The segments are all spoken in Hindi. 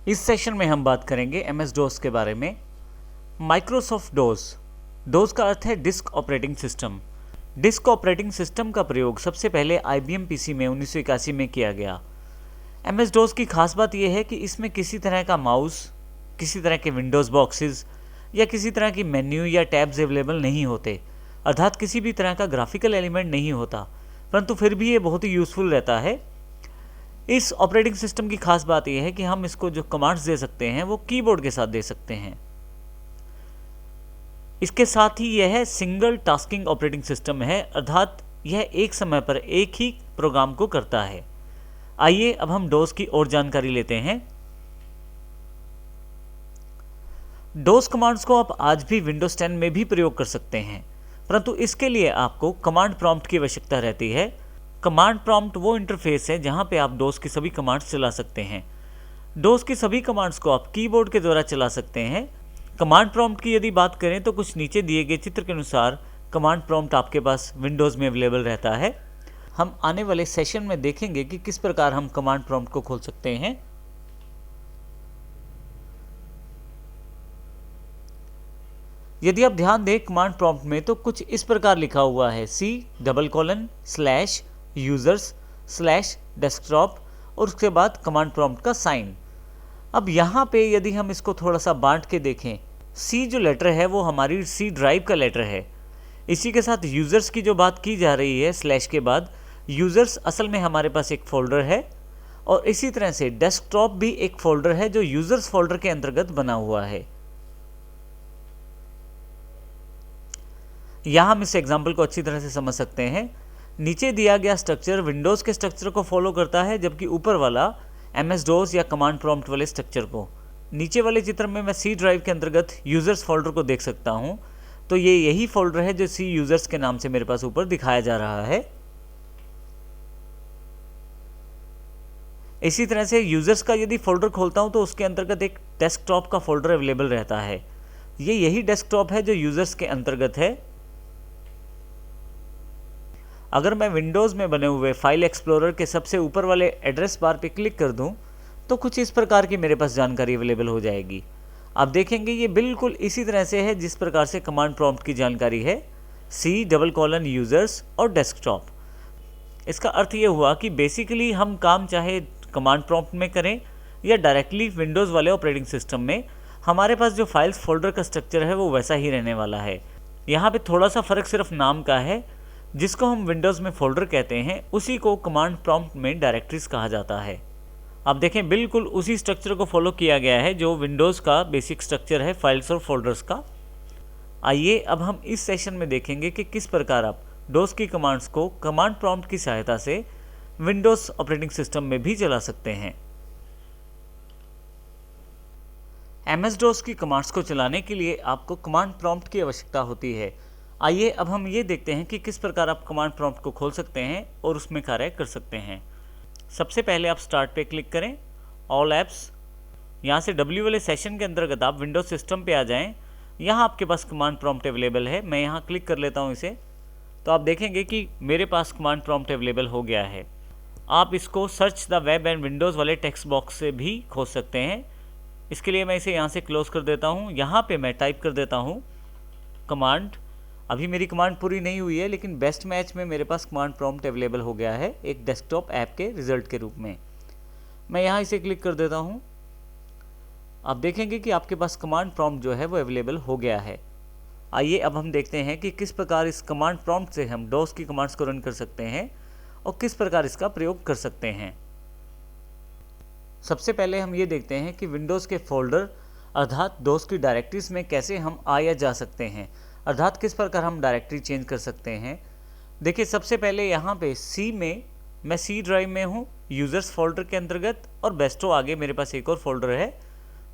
इस सेशन में हम बात करेंगे एमएस डोस के बारे में। माइक्रोसॉफ्ट डोस, डोस का अर्थ है disk operating system. Disk operating system का प्रयोग सबसे पहले IBM PC में 1981 में किया गया। एमएस डोस की खास बात यह है कि इसमें किसी तरह का माउस, किसी तरह के विंडोज़ बॉक्सेस या किसी तरह की मेन्यू या टैब्स अवेलेबल नहीं होते, अर्थात किसी भी तरह का ग्राफिकल एलिमेंट नहीं होता, परंतु फिर भी ये बहुत ही यूज़फुल रहता है। इस ऑपरेटिंग सिस्टम की खास बात यह है कि हम इसको जो कमांड्स दे सकते हैं वो कीबोर्ड के साथ दे सकते हैं। इसके साथ ही यह सिंगल टास्किंग ऑपरेटिंग सिस्टम है, अर्थात यह एक समय पर एक ही प्रोग्राम को करता है। आइए अब हम डोस की और जानकारी लेते हैं। डोस कमांड्स को आप आज भी विंडोज 10 में भी प्रयोग कर सकते हैं, परंतु इसके लिए आपको कमांड प्रॉम्प्ट की आवश्यकता रहती है। कमांड प्रॉम्प्ट वो इंटरफेस है जहां पे आप डोस की सभी कमांड्स चला सकते हैं। डोस की सभी कमांड्स को आप कीबोर्ड के द्वारा चला सकते हैं। कमांड प्रॉम्प्ट की यदि बात करें तो कुछ नीचे दिए गए चित्र के अनुसार कमांड प्रॉम्प्ट आपके पास विंडोज़ में अवेलेबल रहता है। हम आने वाले सेशन में देखेंगे कि किस प्रकार हम कमांड प्रॉम्प्ट को खोल सकते हैं। यदि आप ध्यान दें कमांड प्रॉम्प्ट में तो कुछ इस प्रकार लिखा हुआ है C:/users/desktop और उसके बाद कमांड प्रॉम्प्ट का साइन। अब यहाँ पे यदि हम इसको थोड़ा सा बांट के देखें, C जो लेटर है वो हमारी C ड्राइव का लेटर है। इसी के साथ यूज़र्स की जो बात की जा रही है स्लैश के बाद, यूज़र्स असल में हमारे पास एक फ़ोल्डर है और इसी तरह से डेस्कटॉप भी एक फ़ोल्डर है जो यूज़र्स फ़ोल्डर के अंतर्गत बना हुआ है। यहाँ हम इस एग्जाम्पल को अच्छी तरह से समझ सकते हैं। नीचे दिया गया स्ट्रक्चर विंडोज़ के स्ट्रक्चर को फॉलो करता है, जबकि ऊपर वाला MS DOS या कमांड प्रॉम्प्ट वाले स्ट्रक्चर को। नीचे वाले चित्र में मैं C ड्राइव के अंतर्गत यूज़र्स फोल्डर को देख सकता हूँ, तो ये यही फोल्डर है जो C यूज़र्स के नाम से मेरे पास ऊपर दिखाया जा रहा है। इसी तरह से यूज़र्स का यदि फोल्डर खोलता हूँ तो उसके अंतर्गत एक डेस्कटॉप का फोल्डर अवेलेबल रहता है। ये यही डेस्कटॉप है जो यूज़र्स के अंतर्गत है। अगर मैं विंडोज़ में बने हुए फाइल एक्सप्लोरर के सबसे ऊपर वाले एड्रेस बार पर क्लिक कर दूं, तो कुछ इस प्रकार की मेरे पास जानकारी अवेलेबल हो जाएगी। आप देखेंगे ये बिल्कुल इसी तरह से है जिस प्रकार से कमांड प्रॉम्प्ट की जानकारी है, C:/users और डेस्कटॉप। इसका अर्थ ये हुआ कि बेसिकली हम काम चाहे कमांड प्रॉम्प्ट में करें या डायरेक्टली विंडोज़ वाले ऑपरेटिंग सिस्टम में, हमारे पास जो फाइल्स फोल्डर का स्ट्रक्चर है वो वैसा ही रहने वाला है। यहाँ पे थोड़ा सा फ़र्क सिर्फ नाम का है। जिसको हम विंडोज़ में फोल्डर कहते हैं उसी को कमांड प्रॉम्प्ट में डायरेक्टरीज कहा जाता है। आप देखें बिल्कुल उसी स्ट्रक्चर को फॉलो किया गया है जो विंडोज़ का बेसिक स्ट्रक्चर है फाइल्स और फोल्डर्स का। आइए अब हम इस सेशन में देखेंगे कि किस प्रकार आप डोस की कमांड्स को कमांड प्रॉम्प्ट की सहायता से विंडोज़ ऑपरेटिंग सिस्टम में भी चला सकते हैं। MS DOS की कमांड्स को चलाने के लिए आपको कमांड प्रॉम्प्ट की आवश्यकता होती है। आइए अब हम ये देखते हैं कि किस प्रकार आप कमांड प्रॉम्प्ट को खोल सकते हैं और उसमें कार्य कर सकते हैं। सबसे पहले आप स्टार्ट पे क्लिक करें, ऑल ऐप्स। यहाँ से W वाले सेशन के अंतर्गत आप विंडोज सिस्टम पे आ जाएं। यहाँ आपके पास कमांड प्रॉम्प्ट अवेलेबल है। मैं यहाँ क्लिक कर लेता हूँ इसे, तो आप देखेंगे कि मेरे पास कमांड प्रॉम्प्ट अवेलेबल हो गया है। आप इसको search the web and Windows वाले टेक्स्ट बॉक्स से भी खोज सकते हैं। इसके लिए मैं इसे यहाँ से क्लोज कर देता हूँ। यहाँ पर मैं टाइप कर देता हूँ कमांड। अभी मेरी कमांड पूरी नहीं हुई है, लेकिन बेस्ट मैच में मेरे पास कमांड प्रॉम्प्ट अवेलेबल हो गया है एक डेस्कटॉप ऐप के रिजल्ट के रूप में। मैं यहाँ इसे क्लिक कर देता हूँ। आप देखेंगे कि आपके पास कमांड प्रॉम्प्ट जो है वो अवेलेबल हो गया है। आइए अब हम देखते हैं कि किस प्रकार इस कमांड प्रॉम्प्ट से हम डोस की कमांड्स को रन कर सकते हैं और किस प्रकार इसका प्रयोग कर सकते हैं। सबसे पहले हम ये देखते हैं कि विंडोज़ के फोल्डर अर्थात डोस की डायरेक्टरीज में कैसे हम आ या जा सकते हैं, अर्थात किस प्रकार हम डायरेक्टरी चेंज कर सकते हैं। देखिए सबसे पहले यहाँ पे C में मैं C ड्राइव में हूँ यूज़र्स फोल्डर के अंतर्गत, और बेस्टो आगे मेरे पास एक और फोल्डर है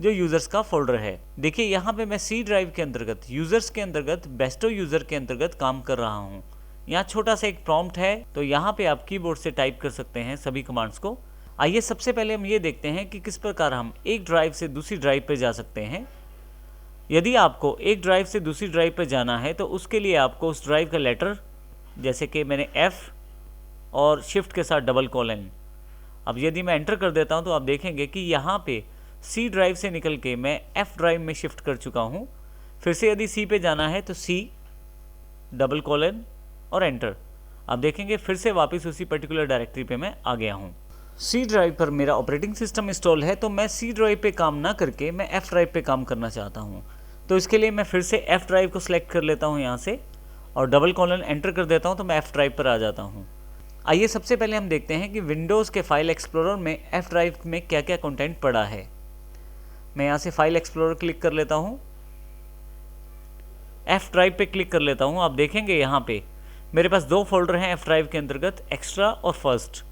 जो यूज़र्स का फोल्डर है। देखिए यहाँ पे मैं C ड्राइव के अंतर्गत यूज़र्स के अंतर्गत बेस्टो यूज़र के अंतर्गत काम कर रहा हूँ। यहाँ छोटा सा एक प्रॉम्प्ट है, तो यहाँ पे आप कीबोर्ड से टाइप कर सकते हैं सभी कमांड्स को। आइए सबसे पहले हम ये देखते हैं कि किस प्रकार हम एक ड्राइव से दूसरी ड्राइव पर जा सकते हैं। यदि आपको एक ड्राइव से दूसरी ड्राइव पर जाना है तो उसके लिए आपको उस ड्राइव का लेटर, जैसे कि मैंने F और शिफ्ट के साथ डबल कॉलन, अब यदि मैं एंटर कर देता हूं तो आप देखेंगे कि यहाँ पे सी ड्राइव से निकल के मैं एफ ड्राइव में शिफ्ट कर चुका हूँ। फिर से यदि सी पे जाना है तो सी डबल कोलन और एंटर। आप देखेंगे फिर से वापस उसी पर्टिकुलर डायरेक्टरी पे मैं आ गया हूँ। सी ड्राइव पर मेरा ऑपरेटिंग सिस्टम इंस्टॉल है, तो मैं सी ड्राइव पे काम ना करके मैं एफ ड्राइव पे काम करना चाहता हूँ। तो इसके लिए मैं फिर से एफ ड्राइव को सिलेक्ट कर लेता हूँ यहाँ से और डबल कॉलन एंटर कर देता हूँ, तो मैं एफ ड्राइव पर आ जाता हूँ। आइए सबसे पहले हम देखते हैं कि विंडोज़ के फाइल एक्सप्लोरर में एफ ड्राइव में क्या क्या कंटेंट पड़ा है। मैं यहाँ से फाइल एक्सप्लोरर क्लिक कर लेता हूँ, एफ ड्राइव पे क्लिक कर लेता हूँ। आप देखेंगे यहाँ पे मेरे पास 2 फोल्डर हैं एफ ड्राइव के अंतर्गत, एक्स्ट्रा और फर्स्ट।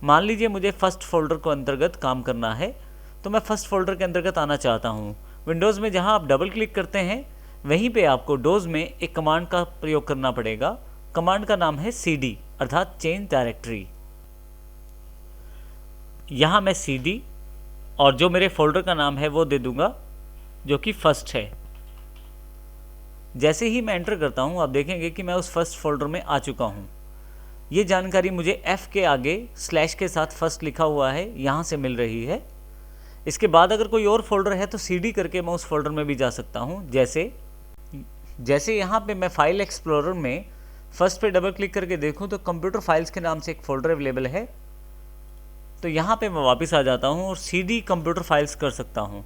मान लीजिए मुझे फर्स्ट फोल्डर को अंतर्गत काम करना है, तो मैं फर्स्ट फोल्डर के अंतर्गत आना चाहता हूँ। विंडोज़ में जहाँ आप डबल क्लिक करते हैं वहीं पे आपको डोज में एक कमांड का प्रयोग करना पड़ेगा। कमांड का नाम है cd अर्थात चेंज डायरेक्टरी। यहाँ मैं cd और जो मेरे फोल्डर का नाम है वो दे दूंगा, जो कि फर्स्ट है। जैसे ही मैं एंटर करता हूँ आप देखेंगे कि मैं उस फर्स्ट फोल्डर में आ चुका हूँ। ये जानकारी मुझे F के आगे स्लैश के साथ फर्स्ट लिखा हुआ है यहाँ से मिल रही है। इसके बाद अगर कोई और फोल्डर है तो CD करके मैं उस फोल्डर में भी जा सकता हूँ। जैसे यहाँ पे मैं फाइल एक्सप्लोरर में फर्स्ट पे डबल क्लिक करके देखूँ तो कंप्यूटर फाइल्स के नाम से एक फोल्डर अवेलेबल है, तो यहाँ पे मैं वापस आ जाता हूँ और CD कंप्यूटर फाइल्स कर सकता हूँ।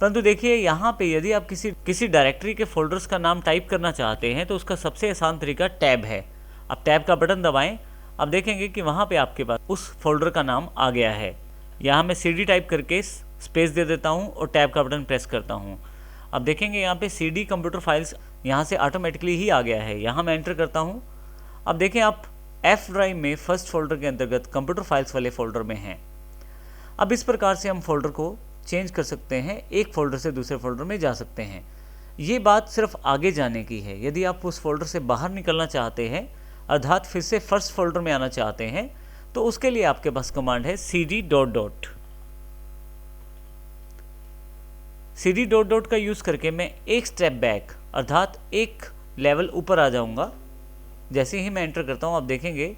परंतु देखिए यहाँ पे यदि आप किसी डायरेक्टरी के फोल्डर्स का नाम टाइप करना चाहते हैं तो उसका सबसे आसान तरीका टैब है। आप टैब का बटन दबाएं, आप देखेंगे कि वहाँ पे आपके पास उस फोल्डर का नाम आ गया है। यहाँ मैं CD टाइप करके स्पेस दे देता हूँ और टैब का बटन प्रेस करता हूँ। अब देखेंगे यहाँ पे CD कंप्यूटर फाइल्स यहाँ से ऑटोमेटिकली ही आ गया है। यहाँ मैं एंटर करता हूँ। अब देखें आप F ड्राइव में फर्स्ट फोल्डर के अंतर्गत कंप्यूटर फाइल्स वाले फोल्डर में हैं। अब इस प्रकार से हम फोल्डर को चेंज कर सकते हैं, एक फोल्डर से दूसरे फोल्डर में जा सकते हैं। ये बात सिर्फ आगे जाने की है। यदि आप उस फोल्डर से बाहर निकलना चाहते हैं अर्थात फिर से फर्स्ट फोल्डर में आना चाहते हैं, तो उसके लिए आपके पास कमांड है cd डॉट। cd डॉट का यूज़ करके मैं एक स्टेप बैक अर्थात एक लेवल ऊपर आ जाऊंगा। जैसे ही मैं एंटर करता हूं आप देखेंगे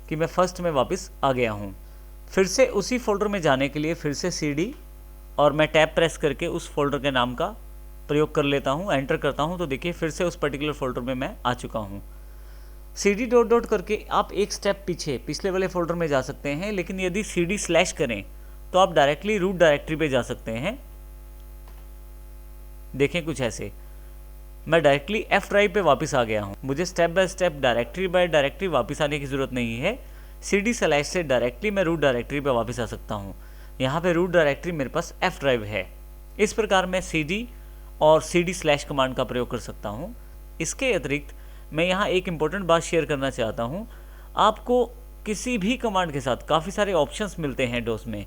कि मैं फर्स्ट में वापस आ गया हूं। फिर से उसी फोल्डर में जाने के लिए फिर से cd और मैं टैब प्रेस करके उस फोल्डर के नाम का प्रयोग कर लेता हूं, एंटर करता हूं, तो देखिए फिर से उस पर्टिकुलर फोल्डर में मैं आ चुका हूं। cd डॉट करके आप एक स्टेप पिछले वाले फोल्डर में जा सकते हैं, लेकिन यदि cd स्लैश करें तो आप डायरेक्टली रूट डायरेक्टरी पे जा सकते हैं। देखें कुछ ऐसे, मैं डायरेक्टली F ड्राइव पे वापस आ गया हूं। मुझे step by step directory by directory वापस आने की ज़रूरत नहीं है। cd स्लैश से डायरेक्टली मैं रूट डायरेक्टरी पे वापस आ सकता हूं। यहाँ पे रूट डायरेक्टरी मेरे पास F ड्राइव है। इस प्रकार मैं cd और cd स्लैश कमांड का प्रयोग कर सकता हूँ। इसके अतिरिक्त मैं यहाँ एक इम्पोर्टेंट बात शेयर करना चाहता हूँ। आपको किसी भी कमांड के साथ काफ़ी सारे ऑप्शंस मिलते हैं डोस में।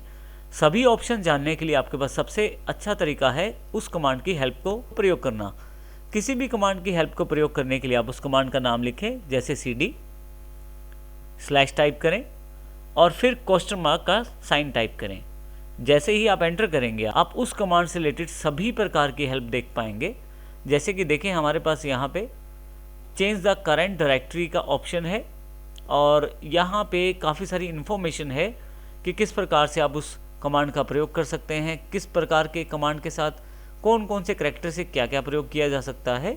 सभी ऑप्शन जानने के लिए आपके पास सबसे अच्छा तरीका है उस कमांड की हेल्प को प्रयोग करना। किसी भी कमांड की हेल्प को प्रयोग करने के लिए आप उस कमांड का नाम लिखें, जैसे cd स्लैश टाइप करें और फिर क्वेश्चन मार्क का साइन टाइप करें। जैसे ही आप एंटर करेंगे आप उस कमांड से रिलेटेड सभी प्रकार की हेल्प देख पाएंगे। जैसे कि देखें हमारे पास यहाँ पे चेंज द करंट डायरेक्टरी का ऑप्शन है और यहाँ पे काफ़ी सारी इन्फॉर्मेशन है कि किस प्रकार से आप उस कमांड का प्रयोग कर सकते हैं, किस प्रकार के कमांड के साथ कौन कौन से करैक्टर से क्या क्या प्रयोग किया जा सकता है।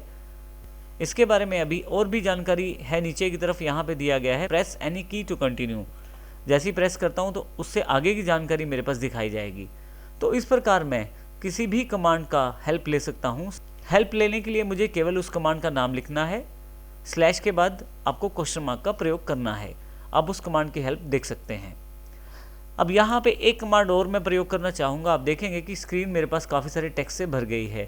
इसके बारे में अभी और भी जानकारी है, नीचे की तरफ यहाँ पे दिया गया है। प्रेस एनी की टू कंटिन्यू, जैसे ही प्रेस करता हूँ तो उससे आगे की जानकारी मेरे पास दिखाई जाएगी। तो इस प्रकार मैं किसी भी कमांड का हेल्प ले सकता हूँ। हेल्प लेने के लिए मुझे केवल उस कमांड का नाम लिखना है, स्लैश के बाद आपको क्वेश्चन मार्क का प्रयोग करना है। आप उस कमांड की हेल्प देख सकते हैं। अब यहाँ पे एक कमांड और मैं प्रयोग करना चाहूँगा। आप देखेंगे कि स्क्रीन मेरे पास काफ़ी सारे टेक्स्ट से भर गई है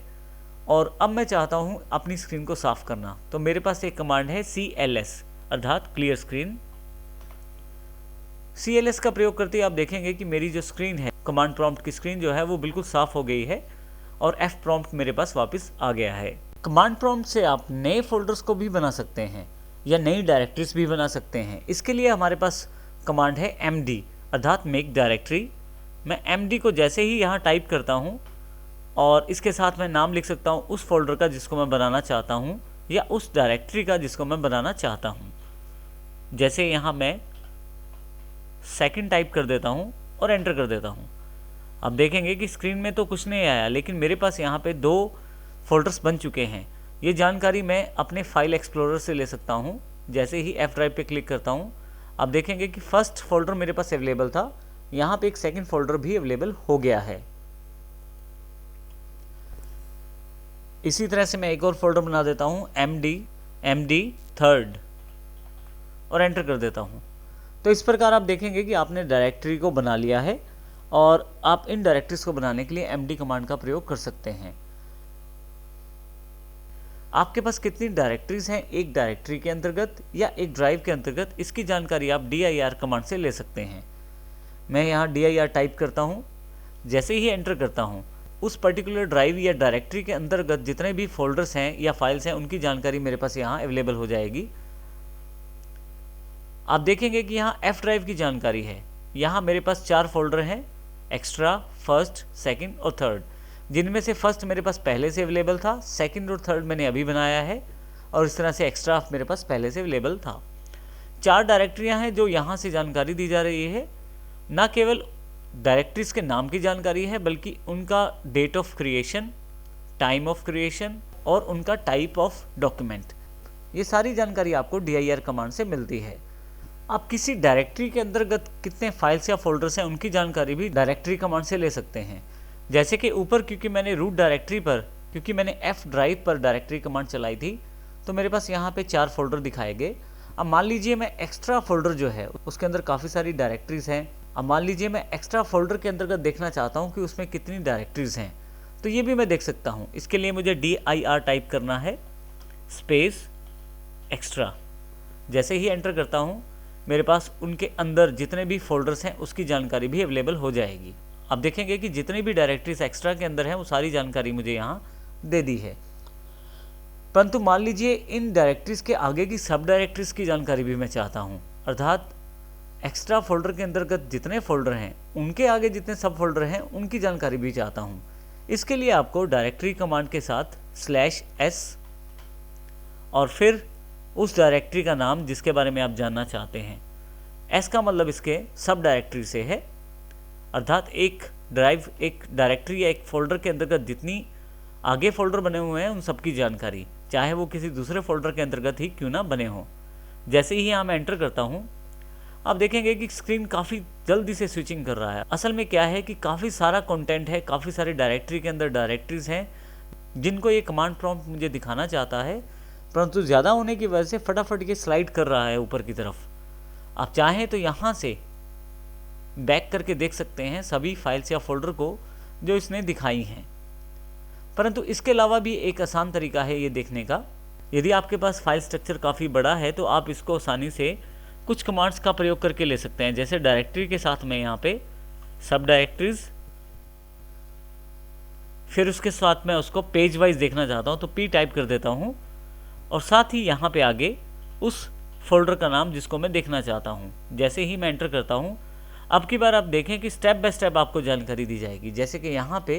और अब मैं चाहता हूँ अपनी स्क्रीन को साफ करना। तो मेरे पास एक कमांड है CLS अर्थात क्लियर स्क्रीन। CLS का प्रयोग करते ही आप देखेंगे कि मेरी जो स्क्रीन है, कमांड प्रॉम्प्ट की स्क्रीन जो है वो बिल्कुल साफ हो गई है और F प्रॉम्प्ट मेरे पास वापस आ गया है। कमांड प्रॉम्प्ट से आप नए फोल्डर्स को भी बना सकते हैं या नई डायरेक्टरीज भी बना सकते हैं। इसके लिए हमारे पास कमांड है MD अर्थात मेक डायरेक्टरी। मैं MD को जैसे ही यहाँ टाइप करता हूँ और इसके साथ मैं नाम लिख सकता हूँ उस फोल्डर का जिसको मैं बनाना चाहता हूँ या उस डायरेक्टरी का जिसको मैं बनाना चाहता हूँ। जैसे यहाँ मैं सेकंड टाइप कर देता हूँ और एंटर कर देता हूँ। अब देखेंगे कि स्क्रीन में तो कुछ नहीं आया, लेकिन मेरे पास यहाँ पे 2 फोल्डर्स बन चुके हैं। ये जानकारी मैं अपने फाइल एक्सप्लोरर से ले सकता हूँ। जैसे ही F ड्राइव पे क्लिक करता हूँ, अब देखेंगे कि फर्स्ट फोल्डर मेरे पास अवेलेबल था, यहाँ पे एक सेकंड फोल्डर भी अवेलेबल हो गया है। इसी तरह से मैं एक और फोल्डर बना देता हूँ MD थर्ड और एंटर कर देता हूँ। तो इस प्रकार आप देखेंगे कि आपने डायरेक्टरी को बना लिया है और आप इन डायरेक्टरीज को बनाने के लिए MD कमांड का प्रयोग कर सकते हैं। आपके पास कितनी डायरेक्टरीज हैं एक डायरेक्टरी के अंतर्गत या एक ड्राइव के अंतर्गत, इसकी जानकारी आप dir कमांड से ले सकते हैं। मैं यहाँ dir टाइप करता हूँ। जैसे ही एंटर करता हूँ, उस पर्टिकुलर ड्राइव या डायरेक्टरी के अंतर्गत जितने भी फोल्डर्स हैं या फाइल्स हैं उनकी जानकारी मेरे पास यहाँ अवेलेबल हो जाएगी। आप देखेंगे कि यहाँ F ड्राइव की जानकारी है। यहाँ मेरे पास 4 फोल्डर हैं, एक्स्ट्रा, फर्स्ट, सेकंड और थर्ड, जिनमें से फर्स्ट मेरे पास पहले से अवेलेबल था, सेकंड और थर्ड मैंने अभी बनाया है और इस तरह से एक्स्ट्रा मेरे पास पहले से अवेलेबल था। 4 डायरेक्टरियाँ हैं जो यहाँ से जानकारी दी जा रही है। न केवल डायरेक्टरीज के नाम की जानकारी है, बल्कि उनका date of creation, time of creation और उनका टाइप ऑफ डॉक्यूमेंट, ये सारी जानकारी आपको dir कमांड से मिलती है। आप किसी डायरेक्टरी के अंतर्गत कितने फाइल्स या फोल्डर्स हैं उनकी जानकारी भी डायरेक्टरी कमांड से ले सकते हैं। जैसे कि ऊपर क्योंकि मैंने रूट डायरेक्टरी पर, क्योंकि मैंने F ड्राइव पर डायरेक्टरी कमांड चलाई थी, तो मेरे पास यहाँ पे 4 फोल्डर दिखाए गए। अब मान लीजिए मैं एक्स्ट्रा फोल्डर जो है उसके अंदर काफ़ी सारी डायरेक्टरीज हैं। अब मान लीजिए मैं एक्स्ट्रा फोल्डर के अंतर्गत देखना चाहता हूँ कि उसमें कितनी डायरेक्टरीज हैं, तो ये भी मैं देख सकता हूँ। इसके लिए मुझे dir टाइप करना है, स्पेस एक्स्ट्रा। जैसे ही एंटर करता हूँ, मेरे पास उनके अंदर जितने भी फोल्डर्स हैं उसकी जानकारी भी अवेलेबल हो जाएगी। अब देखेंगे कि जितनी भी डायरेक्टरीज एक्स्ट्रा के अंदर हैं वो सारी जानकारी मुझे यहाँ दे दी है। परंतु मान लीजिए इन डायरेक्टरीज के आगे की सब डायरेक्टरीज की जानकारी भी मैं चाहता हूँ, अर्थात एक्स्ट्रा फोल्डर के अंतर्गत जितने फोल्डर हैं उनके आगे जितने सब फोल्डर हैं उनकी जानकारी भी चाहता हूँ। इसके लिए आपको डायरेक्टरी कमांड के साथ /s और फिर उस डायरेक्टरी का नाम जिसके बारे में आप जानना चाहते हैं। S का मतलब इसके सब डायरेक्टरी से है, अर्थात एक ड्राइव, एक डायरेक्टरी या एक फोल्डर के अंतर्गत जितनी आगे फोल्डर बने हुए हैं उन सब की जानकारी, चाहे वो किसी दूसरे फोल्डर के अंतर्गत ही क्यों ना बने हों। जैसे ही यहाँ मैं एंटर करता हूँ, आप देखेंगे कि स्क्रीन काफ़ी जल्दी से स्विचिंग कर रहा है। असल में क्या है कि काफ़ी सारा कंटेंट है, काफ़ी सारे डायरेक्टरी के अंदर डायरेक्टरीज हैं जिनको ये कमांड प्रॉम्प्ट मुझे दिखाना चाहता है, परंतु ज़्यादा होने की वजह से फटाफट ये स्लाइड कर रहा है ऊपर की तरफ। आप चाहें तो यहाँ से बैक करके देख सकते हैं सभी फाइल्स या फोल्डर को जो इसने दिखाई हैं। परंतु इसके अलावा भी एक आसान तरीका है ये देखने का। यदि आपके पास फाइल स्ट्रक्चर काफ़ी बड़ा है तो आप इसको आसानी से कुछ कमांड्स का प्रयोग करके ले सकते हैं। जैसे डायरेक्टरी के साथ में यहाँ पे सब डायरेक्टरीज, फिर उसके साथ में उसको पेज वाइज देखना चाहता हूँ तो P टाइप कर देता हूँ और साथ ही यहाँ पे आगे उस फोल्डर का नाम जिसको मैं देखना चाहता हूँ। जैसे ही मैं एंटर करता हूँ, अब की बार आप देखें कि स्टेप बाय स्टेप आपको जानकारी दी जाएगी। जैसे कि यहाँ पे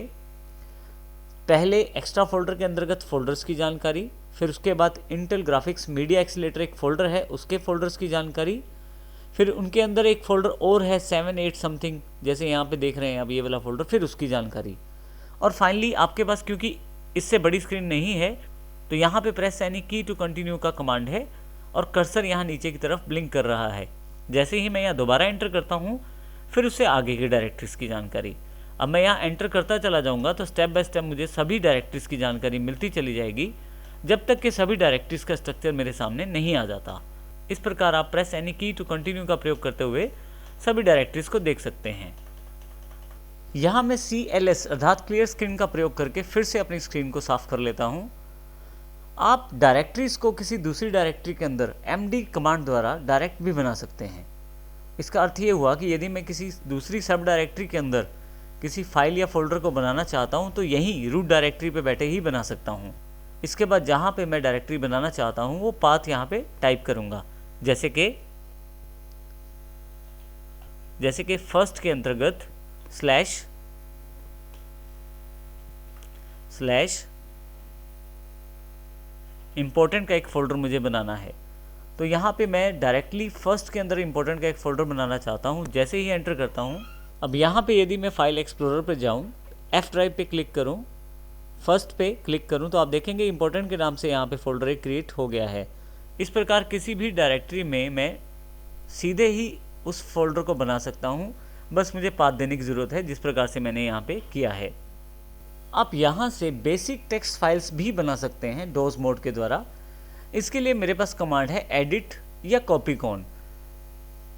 पहले एक्स्ट्रा फोल्डर के अंतर्गत फोल्डर्स की जानकारी, फिर उसके बाद इंटेल ग्राफिक्स मीडिया एक्सीलेटर एक फ़ोल्डर है उसके फोल्डर्स की जानकारी, फिर उनके अंदर एक फ़ोल्डर और है 7-8 समथिंग, जैसे यहाँ पे देख रहे हैं अब ये वाला फ़ोल्डर, फिर उसकी जानकारी। और फाइनली आपके पास क्योंकि इससे बड़ी स्क्रीन नहीं है तो यहाँ पे प्रेस एनी की टू कंटिन्यू का कमांड है और कर्सर यहाँ नीचे की तरफ ब्लिंक कर रहा है। जैसे ही मैं यहाँ दोबारा एंटर करता हूँ, फिर उससे आगे की डायरेक्टरीज की जानकारी। अब मैं यहाँ एंटर करता चला जाऊँगा तो स्टेप बाय स्टेप मुझे सभी डायरेक्टरीज की जानकारी मिलती चली जाएगी, जब तक कि सभी डायरेक्टरीज का स्ट्रक्चर मेरे सामने नहीं आ जाता। इस प्रकार आप प्रेस एनी की टू कंटिन्यू का प्रयोग करते हुए सभी डायरेक्टरीज को देख सकते हैं। यहाँ मैं CLS अर्थात क्लियर स्क्रीन का प्रयोग करके फिर से अपनी स्क्रीन को साफ कर लेता हूँ। आप डायरेक्टरीज को किसी दूसरी डायरेक्टरी के अंदर MD कमांड द्वारा डायरेक्ट भी बना सकते हैं। इसका अर्थ ये हुआ कि यदि मैं किसी दूसरी सब डायरेक्टरी के अंदर किसी फाइल या फोल्डर को बनाना चाहता हूँ तो यहीं रूट डायरेक्टरी पे बैठे ही बना सकता हूँ। इसके बाद जहाँ पे मैं डायरेक्टरी बनाना चाहता हूँ वो पाथ यहाँ पे टाइप करूँगा, जैसे कि फर्स्ट के अंतर्गत स्लैश इम्पोर्टेंट का एक फ़ोल्डर मुझे बनाना है। तो यहाँ पे मैं डायरेक्टली फर्स्ट के अंदर इम्पोर्टेंट का एक फ़ोल्डर बनाना चाहता हूँ। जैसे ही एंटर करता हूँ, अब यहाँ पे यदि मैं फाइल एक्सप्लोरर पे जाऊँ, F ड्राइव पे क्लिक करूँ, फर्स्ट पे क्लिक करूँ, तो आप देखेंगे इंपॉर्टेंट के नाम से यहाँ पे फोल्डर एक क्रिएट हो गया है। इस प्रकार किसी भी डायरेक्टरी में मैं सीधे ही उस फोल्डर को बना सकता हूँ, बस मुझे पाथ देने की ज़रूरत है, जिस प्रकार से मैंने यहाँ पे किया है। आप यहाँ से बेसिक टेक्स्ट फाइल्स भी बना सकते हैं डोज मोड के द्वारा। इसके लिए मेरे पास कमांड है एडिट या कॉपीकॉन।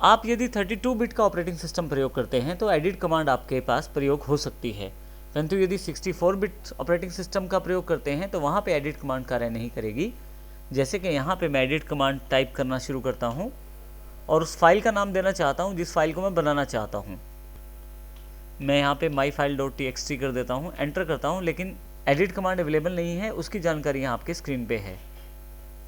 आप यदि 32 बिट का ऑपरेटिंग सिस्टम प्रयोग करते हैं तो एडिट कमांड आपके पास प्रयोग हो सकती है, परंतु यदि 64 बिट ऑपरेटिंग सिस्टम का प्रयोग करते हैं तो वहाँ पे एडिट कमांड कार्य नहीं करेगी। जैसे कि यहाँ पे मैं एडिट कमांड टाइप करना शुरू करता हूँ और उस फाइल का नाम देना चाहता हूँ जिस फाइल को मैं बनाना चाहता हूँ। मैं यहाँ पे myfile.txt कर देता हूँ, एंटर करता हूँ, लेकिन एडिट कमांड अवेलेबल नहीं है, उसकी जानकारी यहाँ आपके स्क्रीन पे है।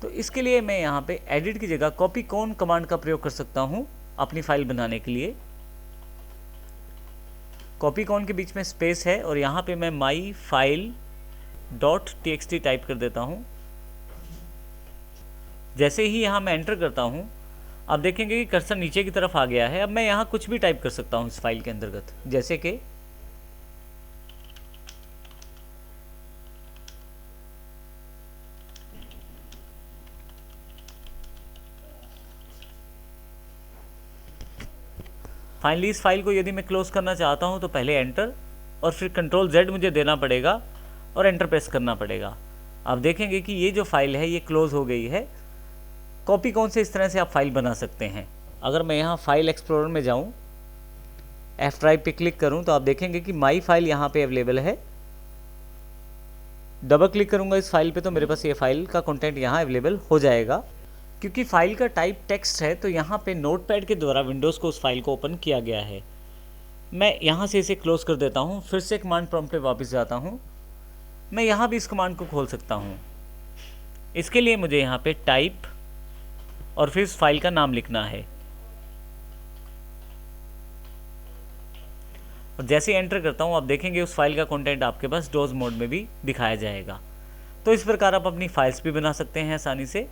तो इसके लिए मैं यहाँ पे एडिट की जगह कॉपीकॉन कमांड का प्रयोग कर सकता हूँ अपनी फाइल बनाने के लिए। कॉपीकॉन के बीच में स्पेस है और यहाँ पे मैं myfile.txt टाइप कर देता हूँ। जैसे ही यहाँ मैं एंटर करता हूँ, आप देखेंगे कि कर्सर नीचे की तरफ आ गया है। अब मैं यहाँ कुछ भी टाइप कर सकता हूँ इस फाइल के अंतर्गत, जैसे कि फाइनली इस फाइल को यदि मैं क्लोज करना चाहता हूँ तो पहले एंटर और फिर कंट्रोल Z मुझे देना पड़ेगा और एंटर प्रेस करना पड़ेगा। आप देखेंगे कि ये जो फाइल है ये क्लोज हो गई है। कॉपीकॉन से इस तरह से आप फाइल बना सकते हैं। अगर मैं यहाँ फाइल एक्सप्लोरर में जाऊँ, F ड्राइव पे क्लिक करूँ, तो आप देखेंगे कि माई फाइल यहाँ पे अवेलेबल है। डबल क्लिक करूँगा इस फाइल पे तो मेरे पास ये फाइल का कंटेंट यहाँ अवेलेबल हो जाएगा। क्योंकि फाइल का टाइप टेक्स्ट है तो यहाँ पे नोटपैड के द्वारा विंडोज़ को उस फाइल को ओपन किया गया है। मैं यहाँ से इसे क्लोज कर देता हूँ, फिर से कमांड प्रॉम्प्ट पे वापस जाता हूँ। मैं यहाँ भी इस कमांड को खोल सकता हूँ। इसके लिए मुझे यहाँ पे टाइप और फिर इस फाइल का नाम लिखना है और जैसे ही एंटर करता हूँ आप देखेंगे उस फाइल का कंटेंट आपके पास डोज मोड में भी दिखाया जाएगा। तो इस प्रकार आप अपनी फाइल्स भी बना सकते हैं आसानी से।